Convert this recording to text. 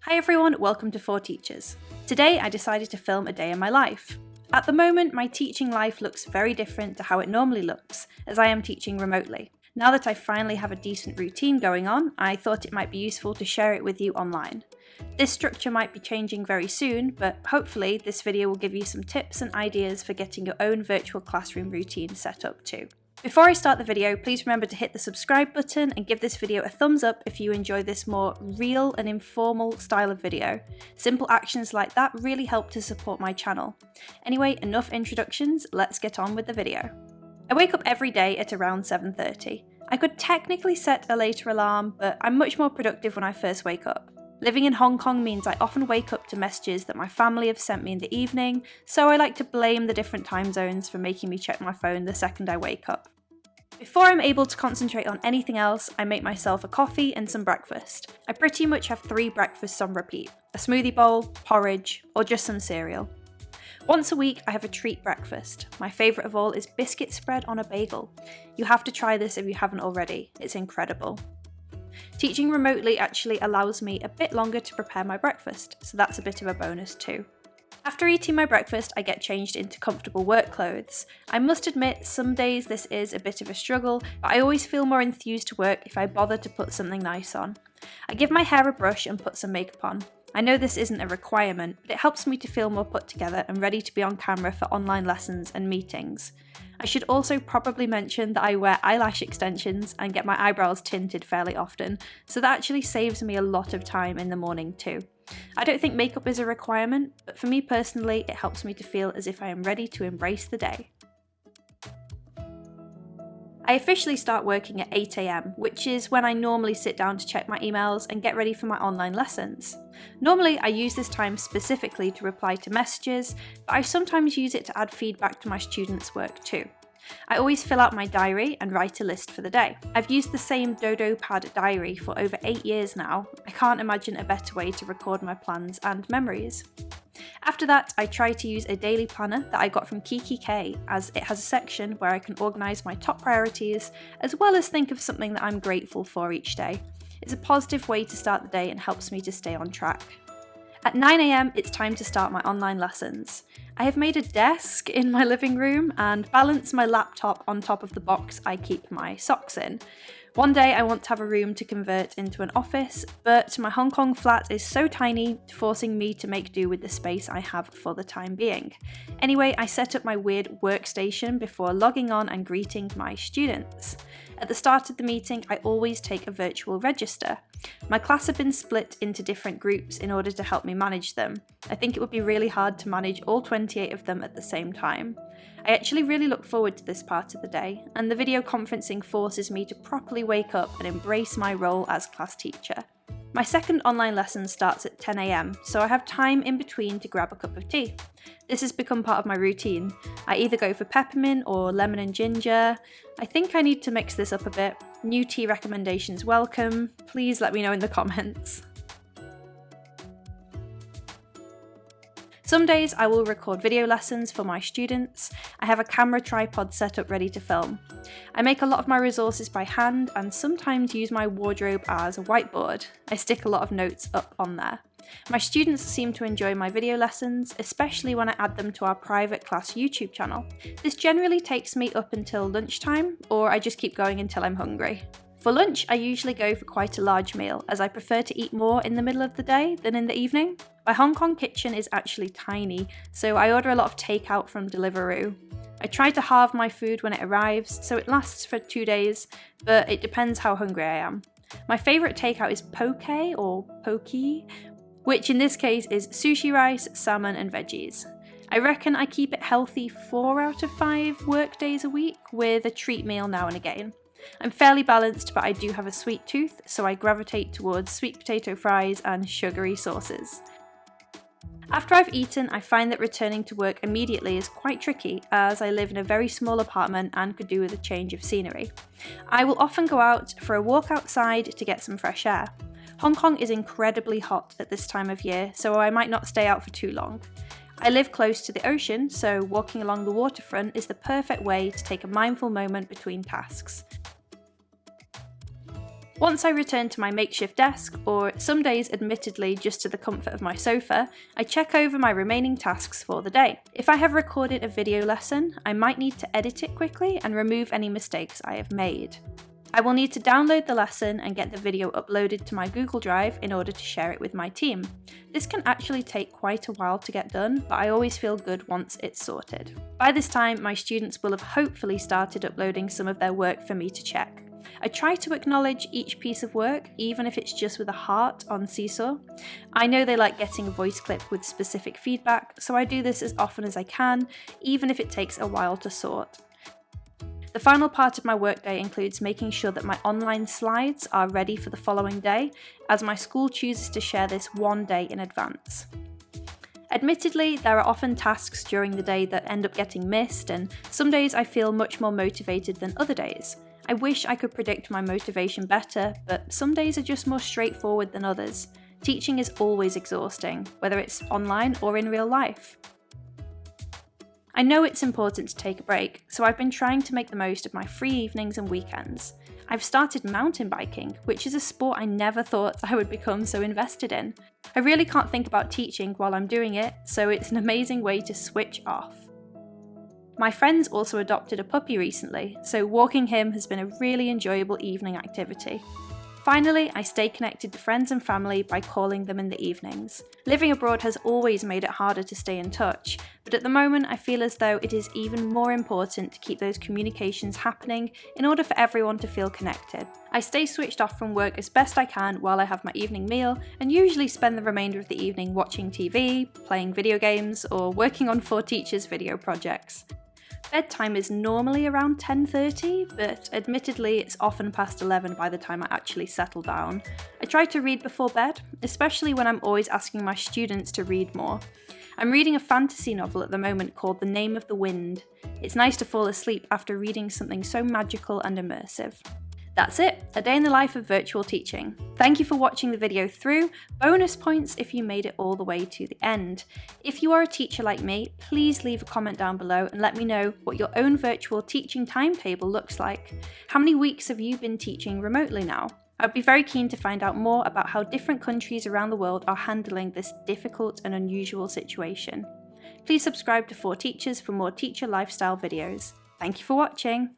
Hi everyone, welcome to 4 Teachers. Today I decided to film a day in my life. At the moment, my teaching life looks very different to how it normally looks, as I am teaching remotely. Now that I finally have a decent routine going on, I thought it might be useful to share it with you online. This structure might be changing very soon, but hopefully this video will give you some tips and ideas for getting your own virtual classroom routine set up too. Before I start the video, please remember to hit the subscribe button and give this video a thumbs up if you enjoy this more real and informal style of video. Simple actions like that really help to support my channel. Anyway, enough introductions, let's get on with the video. I wake up every day at around 7:30. I could technically set a later alarm, but I'm much more productive when I first wake up. Living in Hong Kong means I often wake up to messages that my family have sent me in the evening, so I like to blame the different time zones for making me check my phone the second I wake up. Before I'm able to concentrate on anything else, I make myself a coffee and some breakfast. I pretty much have 3 breakfasts on repeat: a smoothie bowl, porridge, or just some cereal. Once a week, I have a treat breakfast. My favourite of all is biscuit spread on a bagel. You have to try this if you haven't already, it's incredible. Teaching remotely actually allows me a bit longer to prepare my breakfast, so that's a bit of a bonus too. After eating my breakfast, I get changed into comfortable work clothes. I must admit, some days this is a bit of a struggle, but I always feel more enthused to work if I bother to put something nice on. I give my hair a brush and put some makeup on. I know this isn't a requirement, but it helps me to feel more put together and ready to be on camera for online lessons and meetings. I should also probably mention that I wear eyelash extensions and get my eyebrows tinted fairly often, so that actually saves me a lot of time in the morning too. I don't think makeup is a requirement, but for me personally, it helps me to feel as if I am ready to embrace the day. I officially start working at 8 AM, which is when I normally sit down to check my emails and get ready for my online lessons. Normally, I use this time specifically to reply to messages, but I sometimes use it to add feedback to my students' work too. I always fill out my diary and write a list for the day. I've used the same DoDo Pad Diary for over 8 years now. I can't imagine a better way to record my plans and memories. After that, I try to use a daily planner that I got from Kikki K, as it has a section where I can organise my top priorities, as well as think of something that I'm grateful for each day. It's a positive way to start the day and helps me to stay on track. At 9 AM, it's time to start my online lessons. I have made a desk in my living room and balanced my laptop on top of the box I keep my socks in. One day I want to have a room to convert into an office, but my Hong Kong flat is so tiny, forcing me to make do with the space I have for the time being. Anyway, I set up my weird workstation before logging on and greeting my students. At the start of the meeting, I always take a virtual register. My class have been split into different groups in order to help me manage them. I think it would be really hard to manage all 28 of them at the same time. I actually really look forward to this part of the day, and the video conferencing forces me to properly wake up and embrace my role as class teacher. My second online lesson starts at 10 AM, so I have time in between to grab a cup of tea. This has become part of my routine. I either go for peppermint or lemon and ginger. I think I need to mix this up a bit. New tea recommendations welcome. Please let me know in the comments. Some days I will record video lessons for my students. I have a camera tripod set up ready to film. I make a lot of my resources by hand and sometimes use my wardrobe as a whiteboard. I stick a lot of notes up on there. My students seem to enjoy my video lessons, especially when I add them to our private class YouTube channel. This generally takes me up until lunchtime, or I just keep going until I'm hungry. For lunch, I usually go for quite a large meal, as I prefer to eat more in the middle of the day than in the evening. My Hong Kong kitchen is actually tiny, so I order a lot of takeout from Deliveroo. I try to halve my food when it arrives, so it lasts for 2 days, but it depends how hungry I am. My favourite takeout is poke or pokey, which in this case is sushi rice, salmon and veggies. I reckon I keep it healthy 4 out of 5 work days a week, with a treat meal now and again. I'm fairly balanced, but I do have a sweet tooth, so I gravitate towards sweet potato fries and sugary sauces. After I've eaten, I find that returning to work immediately is quite tricky, as I live in a very small apartment and could do with a change of scenery. I will often go out for a walk outside to get some fresh air. Hong Kong is incredibly hot at this time of year, so I might not stay out for too long. I live close to the ocean, so walking along the waterfront is the perfect way to take a mindful moment between tasks. Once I return to my makeshift desk, or some days admittedly just to the comfort of my sofa, I check over my remaining tasks for the day. If I have recorded a video lesson, I might need to edit it quickly and remove any mistakes I have made. I will need to download the lesson and get the video uploaded to my Google Drive in order to share it with my team. This can actually take quite a while to get done, but I always feel good once it's sorted. By this time, my students will have hopefully started uploading some of their work for me to check. I try to acknowledge each piece of work, even if it's just with a heart on SeeSaw. I know they like getting a voice clip with specific feedback, so I do this as often as I can, even if it takes a while to sort. The final part of my workday includes making sure that my online slides are ready for the following day, as my school chooses to share this one day in advance. Admittedly, there are often tasks during the day that end up getting missed, and some days I feel much more motivated than other days. I wish I could predict my motivation better, but some days are just more straightforward than others. Teaching is always exhausting, whether it's online or in real life. I know it's important to take a break, so I've been trying to make the most of my free evenings and weekends. I've started mountain biking, which is a sport I never thought I would become so invested in. I really can't think about teaching while I'm doing it, so it's an amazing way to switch off. My friends also adopted a puppy recently, so walking him has been a really enjoyable evening activity. Finally, I stay connected to friends and family by calling them in the evenings. Living abroad has always made it harder to stay in touch, but at the moment I feel as though it is even more important to keep those communications happening in order for everyone to feel connected. I stay switched off from work as best I can while I have my evening meal, and usually spend the remainder of the evening watching TV, playing video games, or working on 4 teachers' video projects. Bedtime is normally around 10:30, but admittedly it's often past 11 by the time I actually settle down. I try to read before bed, especially when I'm always asking my students to read more. I'm reading a fantasy novel at the moment called The Name of the Wind. It's nice to fall asleep after reading something so magical and immersive. That's it, a day in the life of virtual teaching. Thank you for watching the video through. Bonus points if you made it all the way to the end. If you are a teacher like me, please leave a comment down below and let me know what your own virtual teaching timetable looks like. How many weeks have you been teaching remotely now? I'd be very keen to find out more about how different countries around the world are handling this difficult and unusual situation. Please subscribe to 4 Teachers for more teacher lifestyle videos. Thank you for watching.